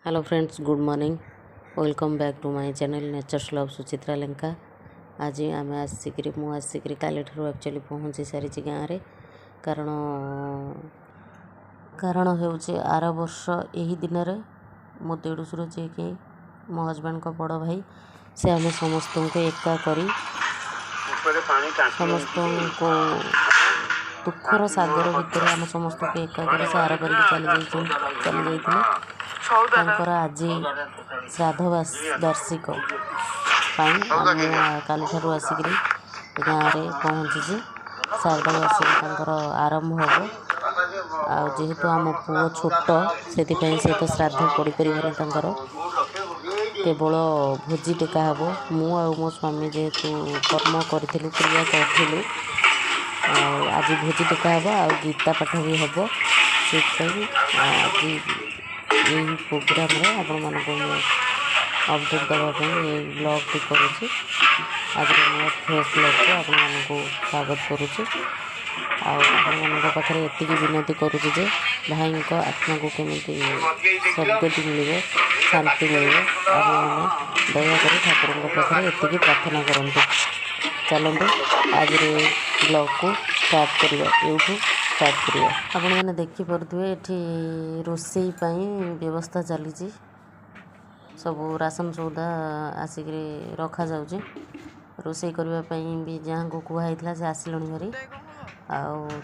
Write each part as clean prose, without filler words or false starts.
Hello friends, good morning. Welcome back to my channel nature's love Suchitra Lenka. आज आम आसिक काली actually पहुँची सारी गाँव में कारण हो आर वर्ष यही दिन में मो देढ़शुर जी कि मो हजबैंड को बड़ भाई से आम समस्त को एका करी समस्त को दुखर सागर भितर आम समस्त को एका कर से आर कर चली जाते आज श्राद्ध वार्षिक काली ठार आसिक गाँव में पहुँची श्राद्ध वार्षिक आरंभ हम जेहेतु आम पुओ छोट से तो श्राद्ध पड़ पार केवल भोजी टेका हम मु मो स्वामी जेहेतु कर्म करूँ क्रिया करूँ आज भोजी टेका हम आ गीता पाठ भी हम से आज यही प्रोग्राम रे आपण मानको अपडेट देवाई ब्लॉग भी करुँची। आज फ्रेश ब्लॉग को आपण मानको स्वागत करुँची। आपण पाखे एति विनती करुँची जे भाई को आत्मा को केमी सद्गति मिले शांति मिले आप दयाकोरी ठाकुर पाखे एति प्रार्थना करते। चलते आज ब्लॉग को स्टार्ट करवा यूट्यूब स्टार्ट करिया। आपण मैंने देखिपे ये रोसई व्यवस्था चली सब राशन सौदा आसिक रखा जाऊँ रोसई करने भी जहाँ को कहुई से आसिल भारी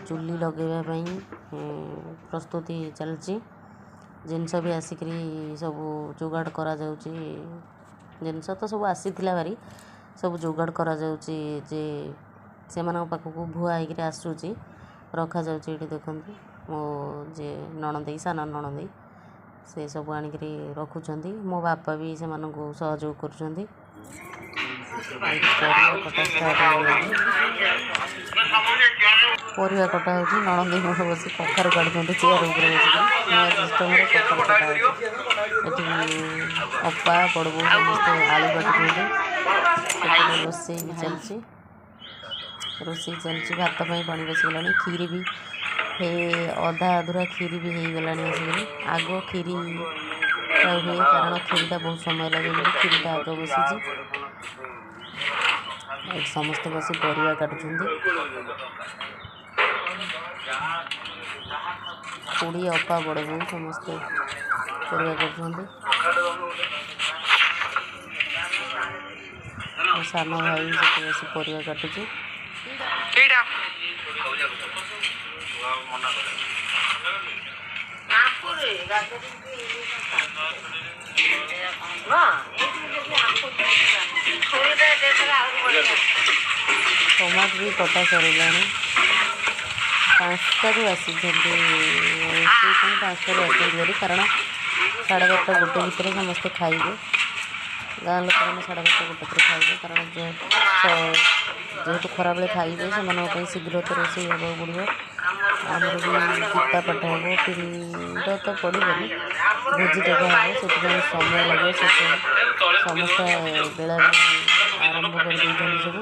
चुली लगेवाई प्रस्तुति चलती जिनस भी आसिक सब जोगाड़ करा जिनस तो सब आसी भारी सब जोगाड़ करा जे से पाखक भुआ होकर आसूँ रखा जाऊँगी। देखते मो जे नणंदई सान नणंदई से सब आणिक रखुंट मो बापा भी से सहयोग कर परिवा कटा हो नणंदई मुझे बस कखार काटुंट चेयर उपर सिस्टम कखार कटा ये अपा बड़बू समस्त आलू काटुंट रोसई भी चलती रोसई चलती भात पानी बसीगला खीरी भी हे अधा अधूरा खीरी भी हो गला आग खीरी हुए कारण खीरीटा बहुत समय लगे खीरीटा आग बसी समस्त बस परिवा काटुंट खुड़ी अपा बड़ बो समस्ते परिवा काटुंट सान भाई से बस परिवा काटुची टमाट भी कटा सरला 5टारू आसी 5टारू आसी कारण 12:30 गोटे भितर समस्ते खाइबे गाँव लोक मैंने 12:30 गोटे खाइबे कारण जेहेतु खरा बेले खाइबे से शीघ्र तो रोसई हाँ पड़ो आमर भी गीता पाठ हम पिंड तो पड़ोनी भोजी टेका हम से समय लगे समस्त बेला आरंभ कर सब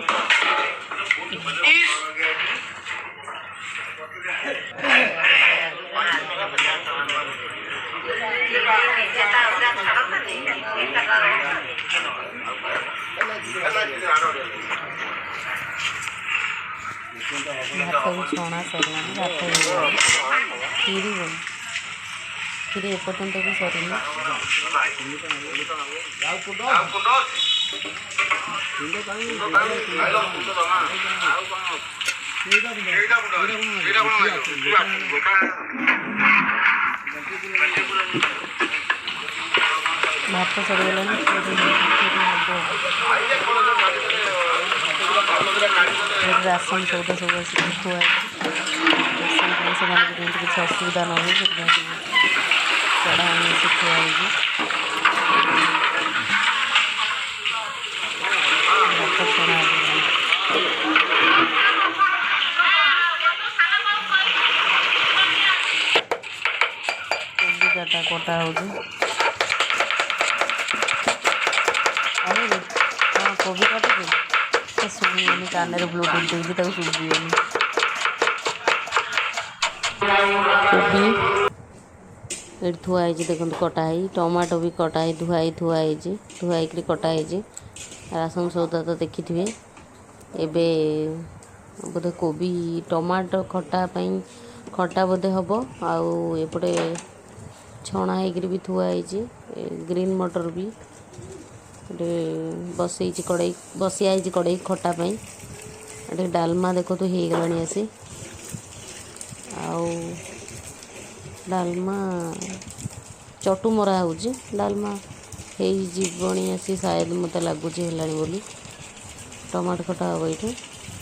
भात भी छणा सरला भात खीरी खीरी एपर्तंत भी सरनी भात सरगला राशन सौदा सब आसिक खुआ राशन से किसी असुविधा न हो चढ़ा से खुआ कोबी कटा हो कोबी काटुचे शुभुनि कान ब्लूटूथ देती शुभुनि कोबी ये थुआ देखो कटाई टमाटो भी कटाई धुआई धुआई कटाई राशन सौदा तो देखी थे एबे बोधे कोबी टमाटो खटा बोधे हम आउ एपटे छणा होकर भी थुआई ग्रीन मटर भी बसई कड़े बसिया कड़े खटापाई ये डालमा देखो तो हो गलानी आसी आउ डालमा चटू मरा हो डालमा होनी आसी शायद मत लगुच है बोली टमाटो खटा हम ये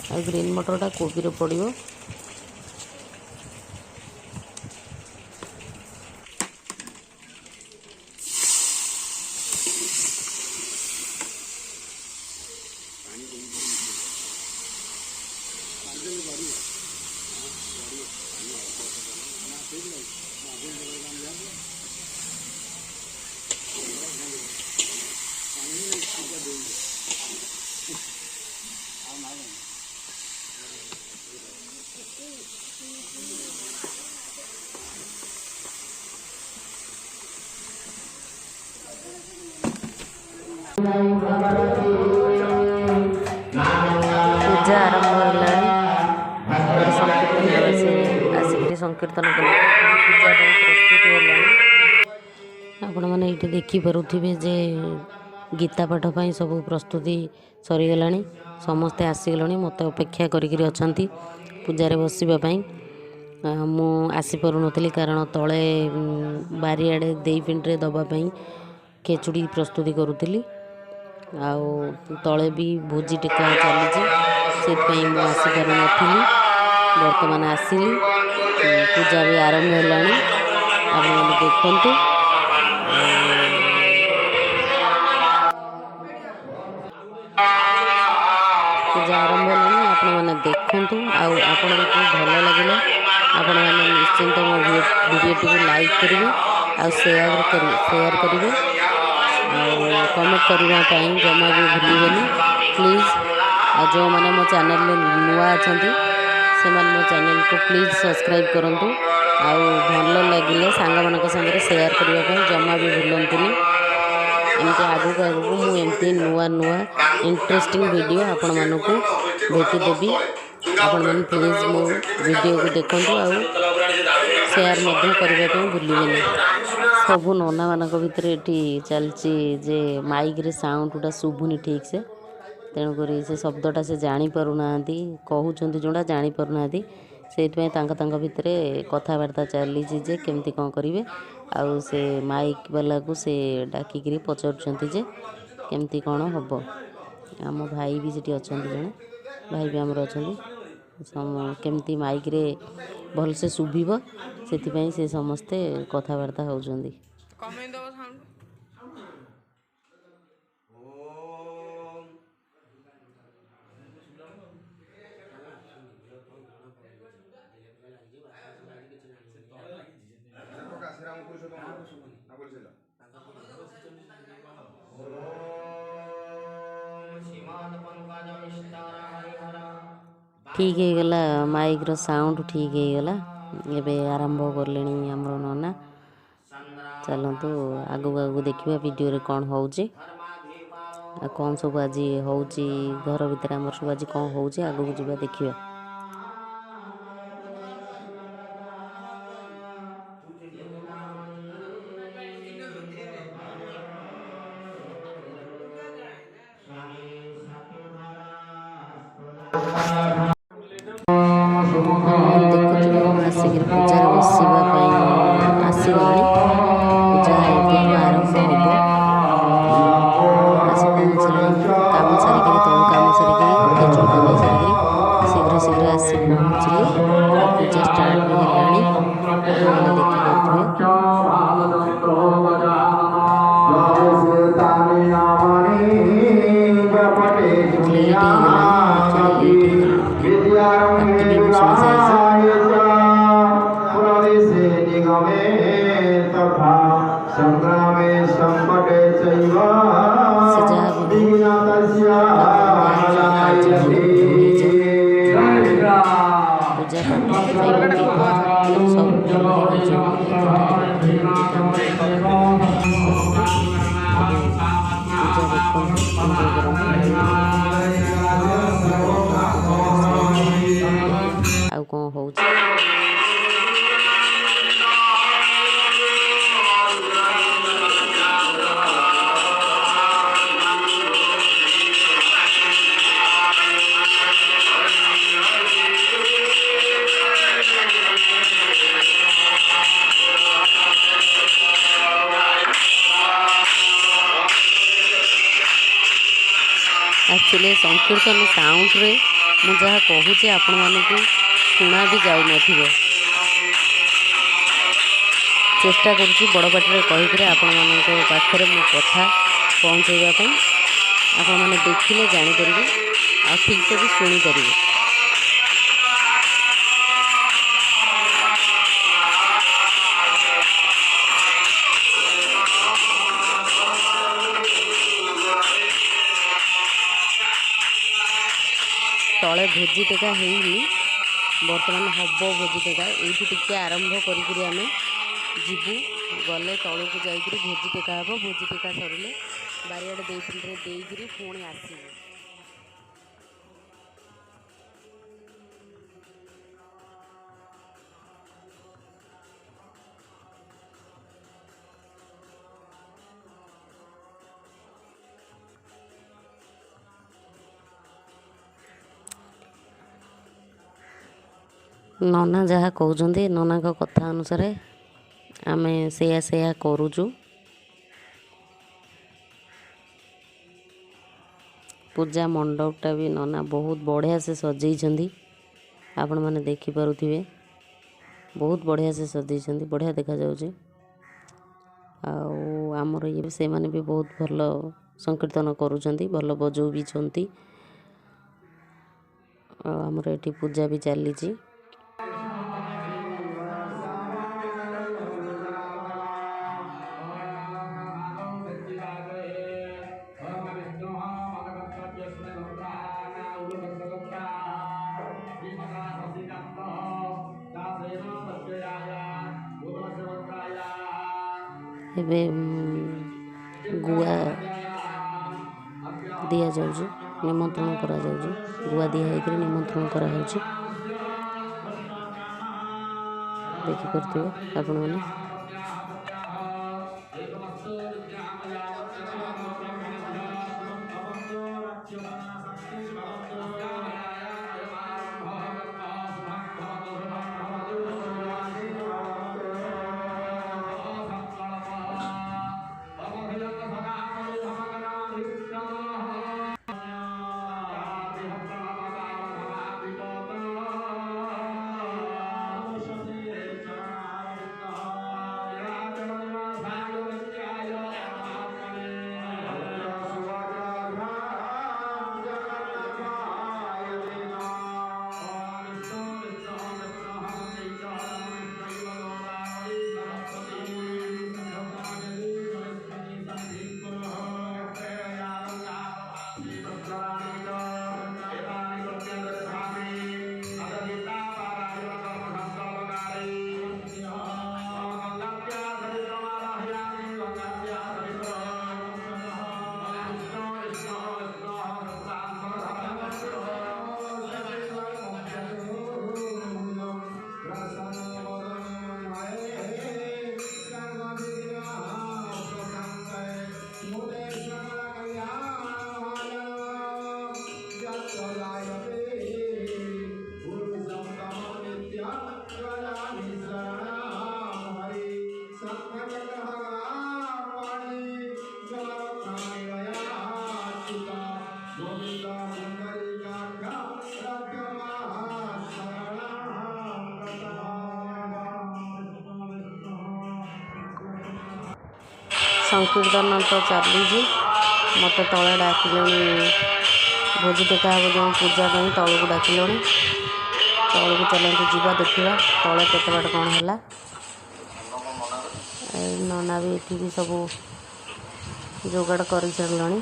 आ ग्रीन मटरटा कोबी पड़ो पूजा आरंभ होगा संकीर्तन पूजा प्रस्तुत आपण मैंने ये देखिपे जे गीता पाठ पर सब प्रस्तुति सरीगला समस्ते आसीगले मत अपेक्षा करा पूजार बसवाई मु आसीपार नी कारण तले बारियाड़े दे पिंड्रे दवापाई खेचुड़ी प्रस्तुति करुली आउ तले भी भोजी टेका चली से आसीपार नी बर्तमान आसिली पूजा भी आरंभ होलानी आप देखु पूजा आरंभ होलानी आपण मैंने देखु आपण भल लगे आपण मैंने निश्चिंत मो वीडियो टी लाइक करेंगे आ शेयर करेंगे कमेंट करने जमा भी भूलिए प्लीज जो मैंने मो चैनल नुआ अच्छा से मो चैनल को प्लीज सब्सक्राइब करूँ आउ भल लगे सांग मान सागर शेयर करने जमा भी भूलतुनि एमती आगू आगू मुझे नुआ नुआ इंटरेस्टिंग वीडियो आपण मानक भेटिदेवी आपण मैंने प्लीज मो वीडियो को देखूँ आउ शेयर करने भूलिए सबू नना मान भर ये चलती जे माइक रे साउंडटा शुभुनी ठीक से तेणुक से शब्दटा से जापना कहते जोड़ा जापना से भितर कथबार्ता चली केमती कौन करेंगे आउ से माइक वाला को से डाकिकी पचारुंट जे केमती कौन हम आम भाई भी सीटी अच्छा जड़े भाई भी आमर अच्छा केमती माइक रे भल से शुभ से समस्ते कथबार्ता होती ठीक है गला माइक रो साउंड ठीक है गला एबे आरंभ कर लेनी हमरो नना चलतु आगु आगु देखिबा वीडियो रे कौन होउची आ कौन सब आज होउची घर भीतर हमर सब आज कौन होउची आगु जीवा देखिबा आसिक पूजा बसवाई आसगला पूजा आरंभ हम आस कम सारिक तलू कम सारिक खेचुड़ी बन सारिक शीघ्र शीघ्र एक्चुअली संकीर्तन साउंड रे मु जहाँ कहूँ आपण मानक शुणा भी जाऊन चेष्टा करुँची बड़ पाटे कहीकि आपण मान पाखे मो कथा पहुँचाइवाई आपण मैंने देखिले जापर आ ठीक से भी शुणी पारे। तले भोजी टेका होनी बर्तमान हम भोजी टेका ये आरंभ करी आम जीवु गले तलू को जाकि भोजी टेका हम भोजी टेका सरिले बारियाड़े देकरी पुणी आसबू। नना जहाँ कहते नना कथा अनुसार आम से करुचु। पूजा मंडपटा भी नना बहुत बढ़िया से सजाई आपण मैंने देखिपे बहुत बढ़िया से सजाई बढ़िया देखा जाउछि। आमर ये से माने भी बहुत भल संकीर्तन करुँच भल बजौ भी छंती आमर ये पूजा भी चली। एबे गुआ दिया जाउछि निमंत्रण करा जाउछि गुआ दिया होकर निमंत्रण करा जाउछि देखि करथिबे आपण माने। संकीर्तन तो चली मत तले डाकिले भोजी टेका हम जो पूजा तल को डाकिले तल को चलते जीवा देखा तले केत बाट कौन है नना भी ये भी सब जोगाड़ कर सारे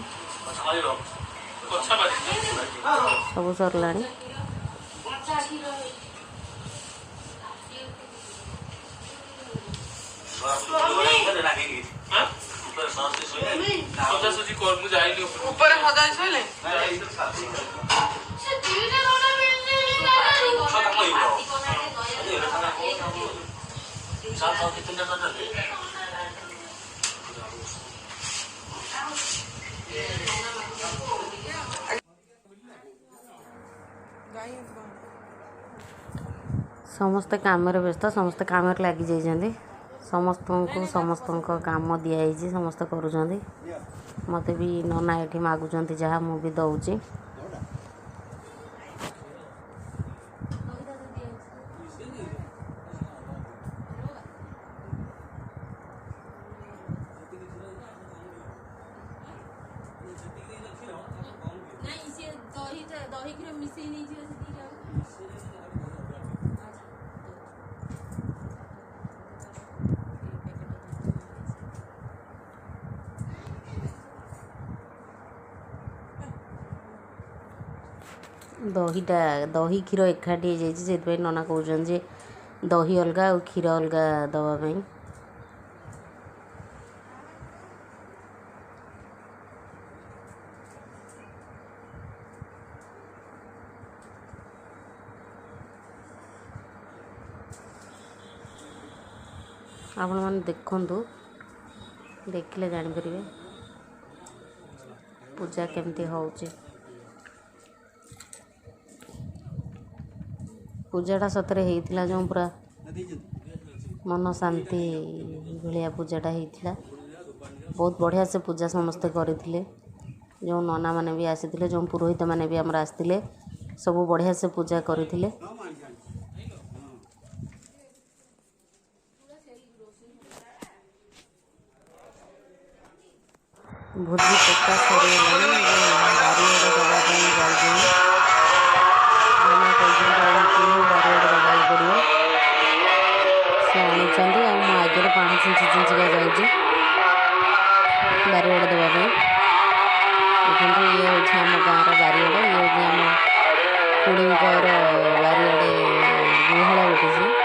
सब सरला। ऊपर हजाय सोले समस्ते काम व्यस्त समस्ते काम लगी जाइए समस्त को समस्त काम दिखाई समस्त करुँच मत भी नना ये मागुंट जहाँ मुझे दौची दहीटा दही क्षीर एकाठी हो नना कहते दही अलग और क्षीर अलग दवाई आपण मैंने देखु देखिले जापर पूजा केमती होची पूजाटा सतरे होता जो पूरा मन शांति भाया पूजाटा होता बहुत बढ़िया से पूजा समस्ते करते जो नना मैंने भी आसी जो पुरोहित मैंने भी आमर आसते सब बढ़िया से पूजा करते भोजी पक्का सर बारिगड़ दवाई जाऊँ नना कहते बारिगड़ दवाई पड़ो सी आनी आगे पानी छिंची छिंचिका जाऊँगी बारिगड़ देवाई देखते ये हूँ आम गाँव बारिगड़ ये हूँ आम खुड़ींकर बारिगड़े गुहाल उठी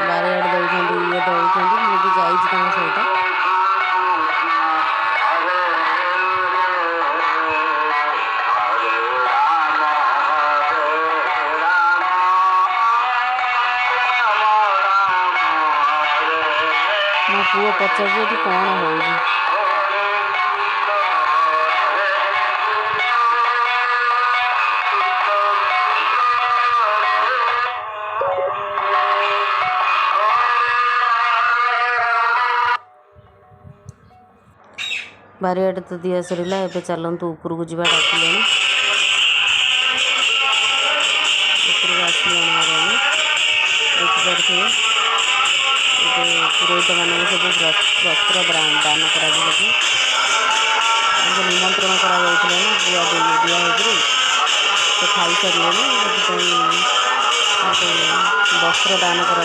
बारिगड़ दौरान ये दौरान मुझे जाइए सहित मो पुओ पचार कौन हो बारिगड़ तो दिया सरला एवं चलतु उपरक जावा डाकिले उपरक आसने देखिपे पुरोहित मान सब वस्त्र दान कर निमंत्रण कर गुआ दिखाई से खाई सारे वस्त्र दान कर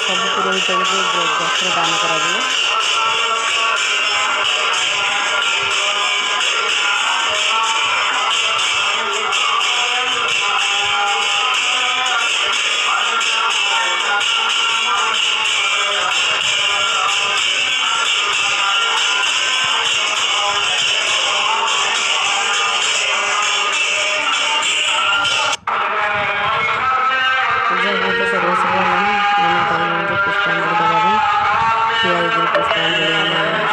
सब पुरोहित वस्त्र दान कर पुष्पांजलि दवा पुष्पांजलि